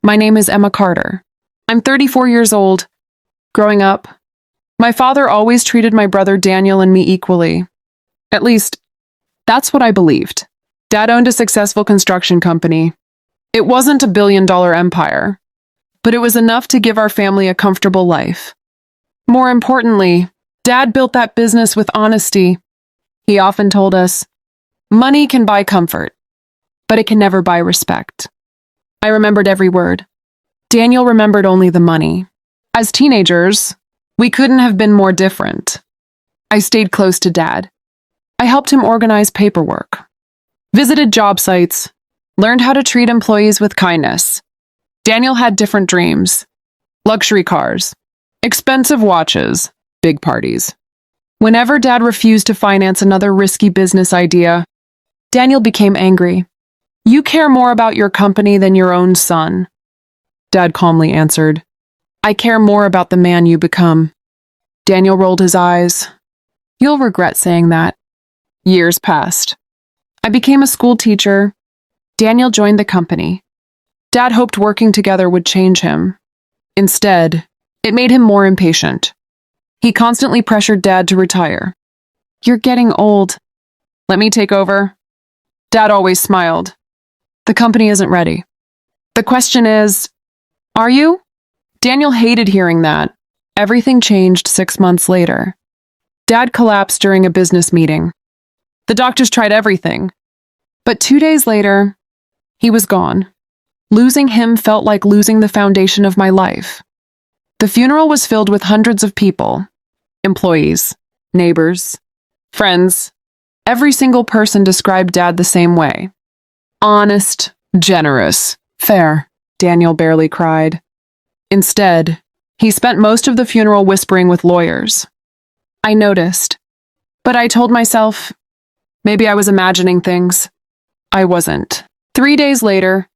My name is Emma Carter. I'm 34 years old. Growing up, my father always treated my brother Daniel and me equally. At least, that's what I believed. Dad owned a successful construction company. It wasn't a billion-dollar empire, but it was enough to give our family a comfortable life. More importantly, Dad built that business with honesty. He often told us, money can buy comfort, but it can never buy respect. I remembered every word. Daniel remembered only the money. As teenagers, we couldn't have been more different. I stayed close to Dad. I helped him organize paperwork, visited job sites, learned how to treat employees with kindness. Daniel had different dreams: luxury cars, expensive watches, big parties. Whenever Dad refused to finance another risky business idea, Daniel became angry. "You care more about your company than your own son." Dad calmly answered, "I care more about the man you become." Daniel rolled his eyes. "You'll regret saying that." Years passed. I became a school teacher. Daniel joined the company. Dad hoped working together would change him. Instead, it made him more impatient. He constantly pressured Dad to retire. "You're getting old. Let me take over." Dad always smiled. "The company isn't ready." "The question is, are you?" Daniel hated hearing that. Everything changed 6 months later. Dad collapsed during a business meeting. The doctors tried everything, but 2 days later, he was gone. Losing him felt like losing the foundation of my life. The funeral was filled with hundreds of people: employees, neighbors, friends. Every single person described Dad the same way. Honest, generous, fair. Daniel barely cried. Instead, he spent most of the funeral whispering with lawyers. I noticed, but I told myself, maybe I was imagining things. I wasn't. 3 days later,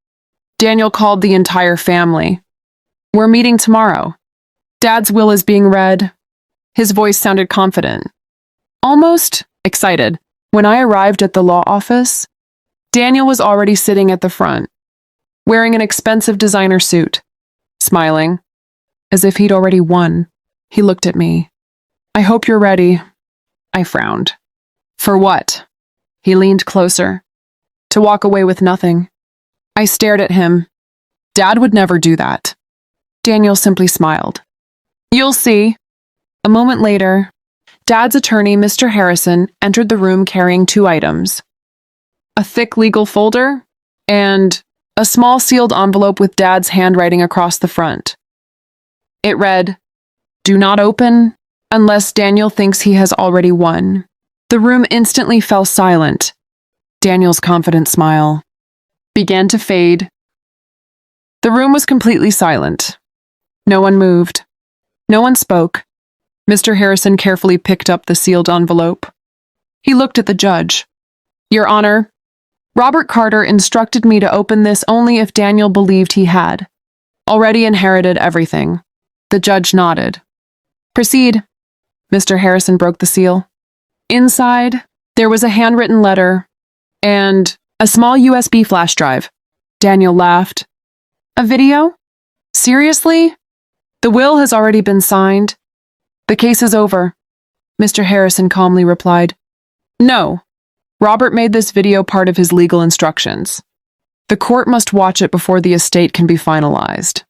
Daniel called the entire family. "We're meeting tomorrow. Dad's will is being read." His voice sounded confident, almost excited. When I arrived at the law office, Daniel was already sitting at the front, wearing an expensive designer suit, smiling, as if he'd already won. He looked at me. "I hope you're ready." I frowned. "For what?" He leaned closer. "To walk away with nothing." I stared at him. Dad would never do that. Daniel simply smiled. "You'll see." A moment later, Dad's attorney, Mr. Harrison, entered the room carrying 2 items: a thick legal folder and a small sealed envelope with Dad's handwriting across the front. It read, "Do not open unless Daniel thinks he has already won." The room instantly fell silent. Daniel's confident smile began to fade. The room was completely silent. No one moved. No one spoke. Mr. Harrison carefully picked up the sealed envelope. He looked at the judge. "Your Honor, Robert Carter instructed me to open this only if Daniel believed he had already inherited everything." The judge nodded. "Proceed." Mr. Harrison broke the seal. Inside, there was a handwritten letter and a small USB flash drive. Daniel laughed. "A video? Seriously? The will has already been signed. The case is over." Mr. Harrison calmly replied, "No. Robert made this video part of his legal instructions. The court must watch it before the estate can be finalized."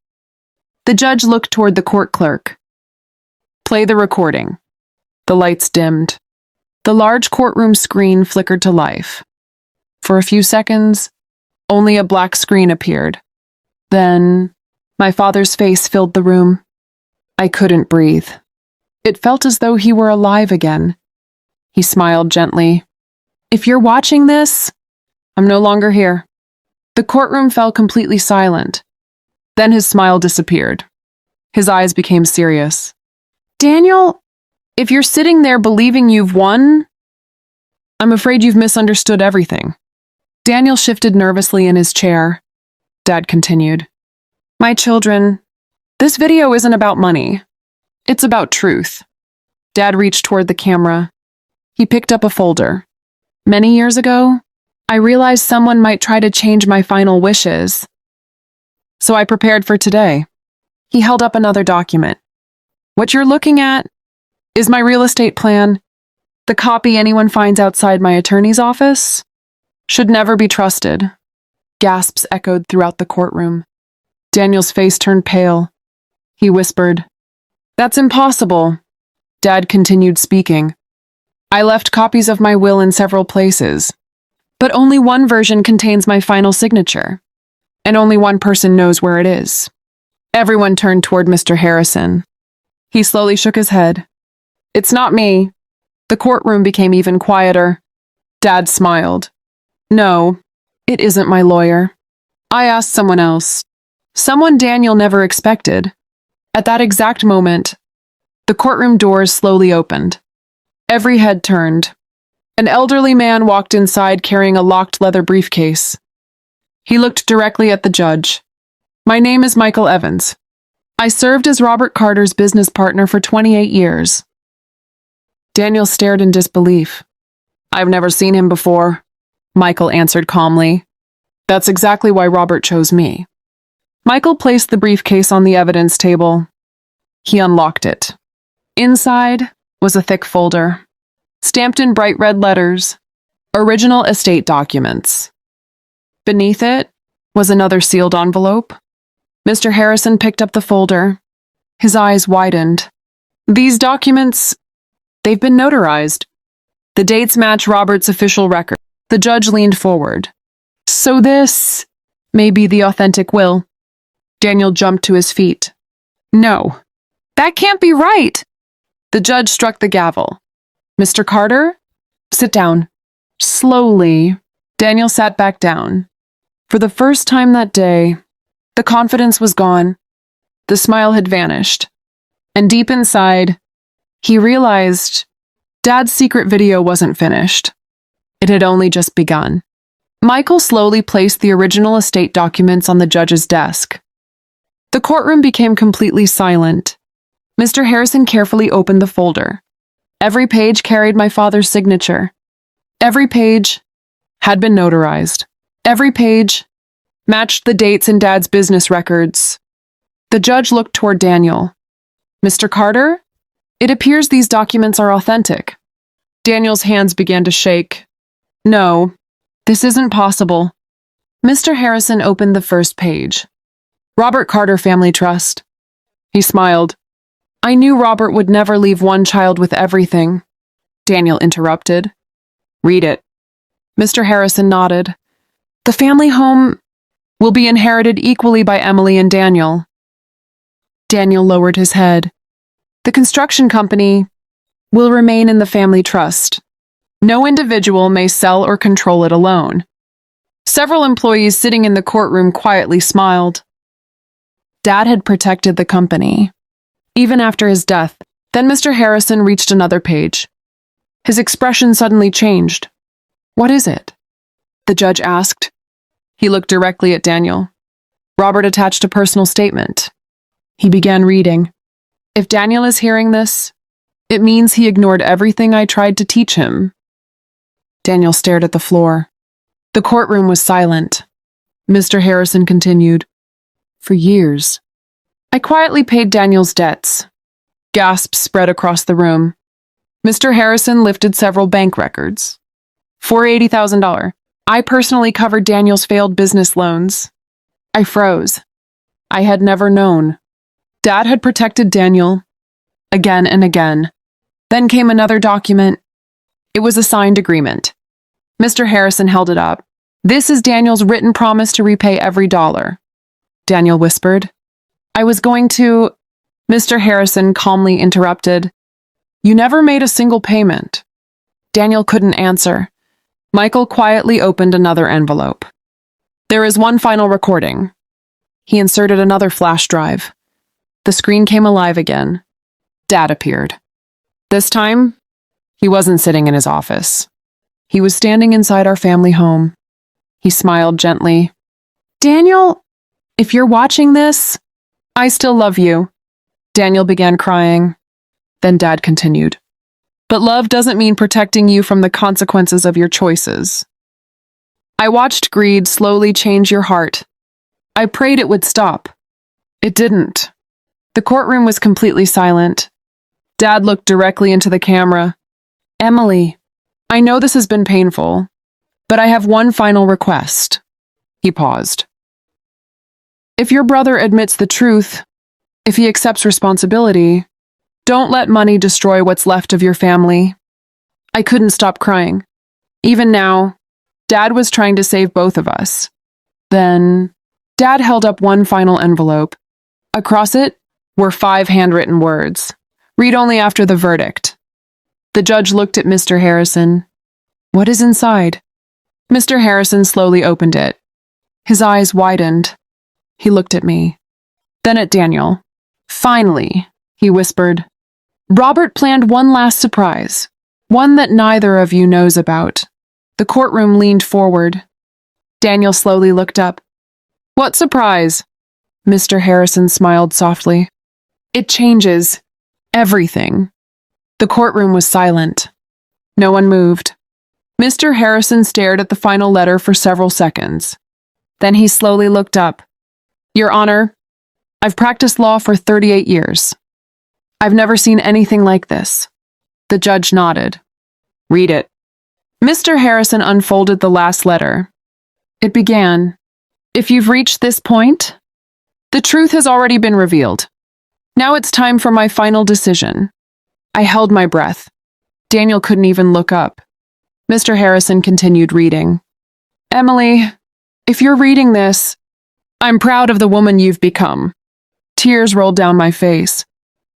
The judge looked toward the court clerk. "Play the recording." The lights dimmed. The large courtroom screen flickered to life. For a few seconds, only a black screen appeared. Then, my father's face filled the room. I couldn't breathe. It felt as though he were alive again. He smiled gently. "If you're watching this, I'm no longer here." The courtroom fell completely silent. Then his smile disappeared. His eyes became serious. "Daniel, if you're sitting there believing you've won, I'm afraid you've misunderstood everything." Daniel shifted nervously in his chair. Dad continued, "My children, this video isn't about money. It's about truth." Dad reached toward the camera. He picked up a folder. "Many years ago, I realized someone might try to change my final wishes. so I prepared for today. He held up another document. What you're looking at is my real estate plan. The copy anyone finds outside my attorney's office should never be trusted. Gasps echoed throughout the courtroom. Daniel's face turned pale. He whispered, "That's impossible." Dad continued speaking. "I left copies of my will in several places, but only one version contains my final signature, and only one person knows where it is." Everyone turned toward Mr. Harrison. He slowly shook his head. "It's not me." The courtroom became even quieter. Dad smiled. "No, it isn't my lawyer. I asked someone else. Someone Daniel never expected." At that exact moment, the courtroom doors slowly opened. Every head turned. An elderly man walked inside carrying a locked leather briefcase. He looked directly at the judge. "My name is Michael Evans. I served as Robert Carter's business partner for 28 years. Daniel stared in disbelief. "I've never seen him before," Michael answered calmly. "That's exactly why Robert chose me." Michael placed the briefcase on the evidence table. He unlocked it. Inside was a thick folder, stamped in bright red letters, "Original estate documents." Beneath it was another sealed envelope. Mr. Harrison picked up the folder. His eyes widened. "These documents, they've been notarized. The dates match Robert's official record." The judge leaned forward. "So this may be the authentic will." Daniel jumped to his feet. "No, that can't be right." The judge struck the gavel. "Mr. Carter, sit down." Slowly, Daniel sat back down. For the first time that day, the confidence was gone. The smile had vanished. And deep inside, he realized Dad's secret video wasn't finished. It had only just begun. Michael slowly placed the original estate documents on the judge's desk. The courtroom became completely silent. Mr. Harrison carefully opened the folder. Every page carried my father's signature. Every page had been notarized. Every page matched the dates in Dad's business records. The judge looked toward Daniel. "Mr. Carter, it appears these documents are authentic." Daniel's hands began to shake. "No, this isn't possible." Mr. Harrison opened the first page. "Robert Carter Family Trust." He smiled. "I knew Robert would never leave one child with everything." Daniel interrupted. "Read it." Mr. Harrison nodded. "The family home will be inherited equally by Emily and Daniel." Daniel lowered his head. "The construction company will remain in the family trust. No individual may sell or control it alone." Several employees sitting in the courtroom quietly smiled. Dad had protected the company, even after his death. Then Mr. Harrison reached another page. His expression suddenly changed. "What is it?" the judge asked. He looked directly at Daniel. Robert attached a personal statement. He began reading. "If Daniel is hearing this, it means he ignored everything I tried to teach him." Daniel stared at the floor. The courtroom was silent. Mr. Harrison continued. "For years, I quietly paid Daniel's debts." Gasps spread across the room. Mr. Harrison lifted several bank records. For $80,000. I personally covered Daniel's failed business loans. I froze. I had never known. Dad had protected Daniel again and again. Then came another document. It was a signed agreement. Mr. Harrison held it up. "This is Daniel's written promise to repay every dollar." Daniel whispered. "I was going to—" Mr. Harrison calmly interrupted. "You never made a single payment." Daniel couldn't answer. Michael quietly opened another envelope. "There is one final recording." He inserted another flash drive. The screen came alive again. Dad appeared. This time, he wasn't sitting in his office. He was standing inside our family home. He smiled gently. "Daniel, if you're watching this, I still love you." Daniel began crying. Then Dad continued. "But love doesn't mean protecting you from the consequences of your choices. I watched greed slowly change your heart. I prayed it would stop. It didn't. The courtroom was completely silent. Dad looked directly into the camera. Emily, I know this has been painful, but I have one final request. He paused. If your brother admits the truth, if he accepts responsibility, don't let money destroy what's left of your family. I couldn't stop crying. Even now, Dad was trying to save both of us. Then, Dad held up one final envelope. Across it were 5 handwritten words. Read only after the verdict. The judge looked at Mr. Harrison. What is inside? Mr. Harrison slowly opened it. His eyes widened. He looked at me. Then at Daniel. Finally, he whispered. Robert planned one last surprise. One that neither of you knows about. The courtroom leaned forward. Daniel slowly looked up. What surprise? Mr. Harrison smiled softly. It changes everything. The courtroom was silent. No one moved. Mr. Harrison stared at the final letter for several seconds. Then he slowly looked up. Your Honor, I've practiced law for 38 years. I've never seen anything like this. The judge nodded. Read it. Mr. Harrison unfolded the last letter. It began, If you've reached this point, the truth has already been revealed. Now it's time for my final decision. I held my breath. Daniel couldn't even look up. Mr. Harrison continued reading. Emily, if you're reading this, I'm proud of the woman you've become. Tears rolled down my face.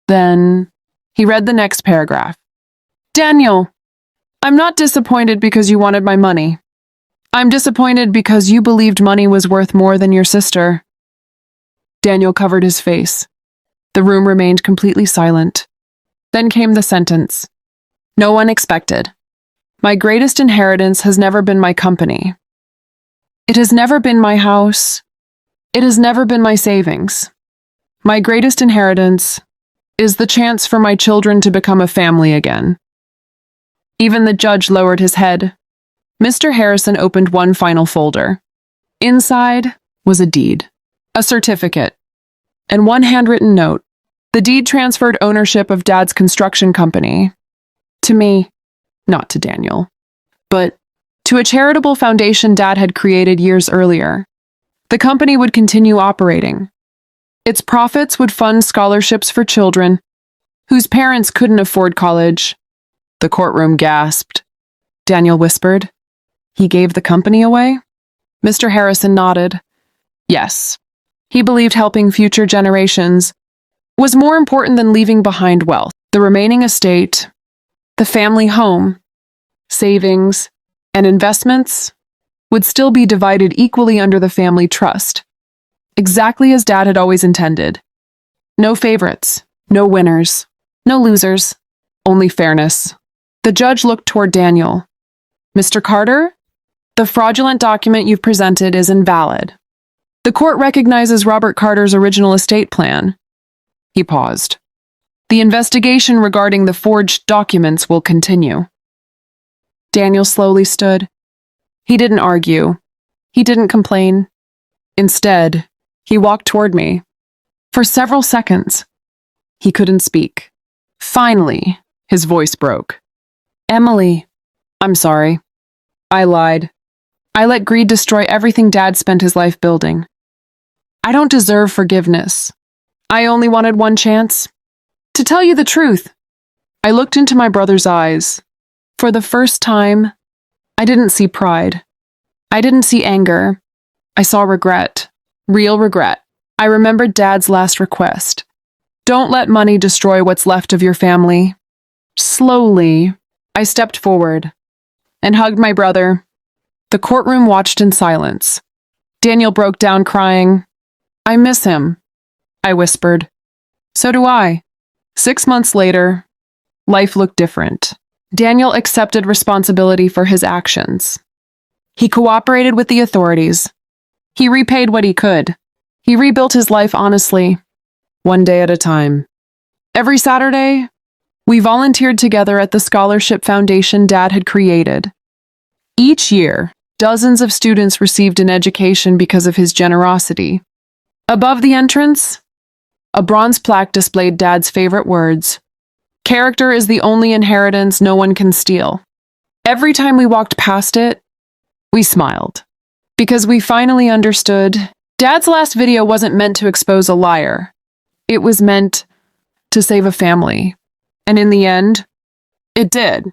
Then, he read the next paragraph. Daniel, I'm not disappointed because you wanted my money. I'm disappointed because you believed money was worth more than your sister. Daniel covered his face. The room remained completely silent. Then came the sentence. No one expected. My greatest inheritance has never been my company. It has never been my house. It has never been my savings. My greatest inheritance is the chance for my children to become a family again. Even the judge lowered his head. Mr. Harrison opened one final folder. Inside was a deed, a certificate, and one handwritten note. The deed transferred ownership of Dad's construction company to me, not to Daniel, but to a charitable foundation Dad had created years earlier. The company would continue operating. Its profits would fund scholarships for children whose parents couldn't afford college. The courtroom gasped. Daniel whispered, He gave the company away? Mr. Harrison nodded. Yes. He believed helping future generations was more important than leaving behind wealth. The remaining estate, the family home, savings, and investments would still be divided equally under the family trust, exactly as Dad had always intended. No favorites, no winners, no losers, only fairness. The judge looked toward Daniel. Mr. Carter, the fraudulent document you've presented is invalid. The court recognizes Robert Carter's original estate plan. He paused. The investigation regarding the forged documents will continue. Daniel slowly stood. He didn't argue. He didn't complain. Instead, he walked toward me. For several seconds, he couldn't speak. Finally, his voice broke. Emily, I'm sorry. I lied. I let greed destroy everything Dad spent his life building. I don't deserve forgiveness. I only wanted one chance. To tell you the truth, I looked into my brother's eyes. For the first time, I didn't see pride. I didn't see anger. I saw regret. Real regret. I remembered Dad's last request. Don't let money destroy what's left of your family. Slowly, I stepped forward and hugged my brother. The courtroom watched in silence. Daniel broke down crying. I miss him, I whispered. So do I. 6 months later, life looked different. Daniel accepted responsibility for his actions. He cooperated with the authorities. He repaid what he could. He rebuilt his life honestly, one day at a time. Every Saturday, we volunteered together at the scholarship foundation Dad had created. Each year, dozens of students received an education because of his generosity. Above the entrance, a bronze plaque displayed Dad's favorite words. Character is the only inheritance no one can steal. Every time we walked past it, we smiled. Because we finally understood Dad's last video wasn't meant to expose a liar. It was meant to save a family. And in the end, it did.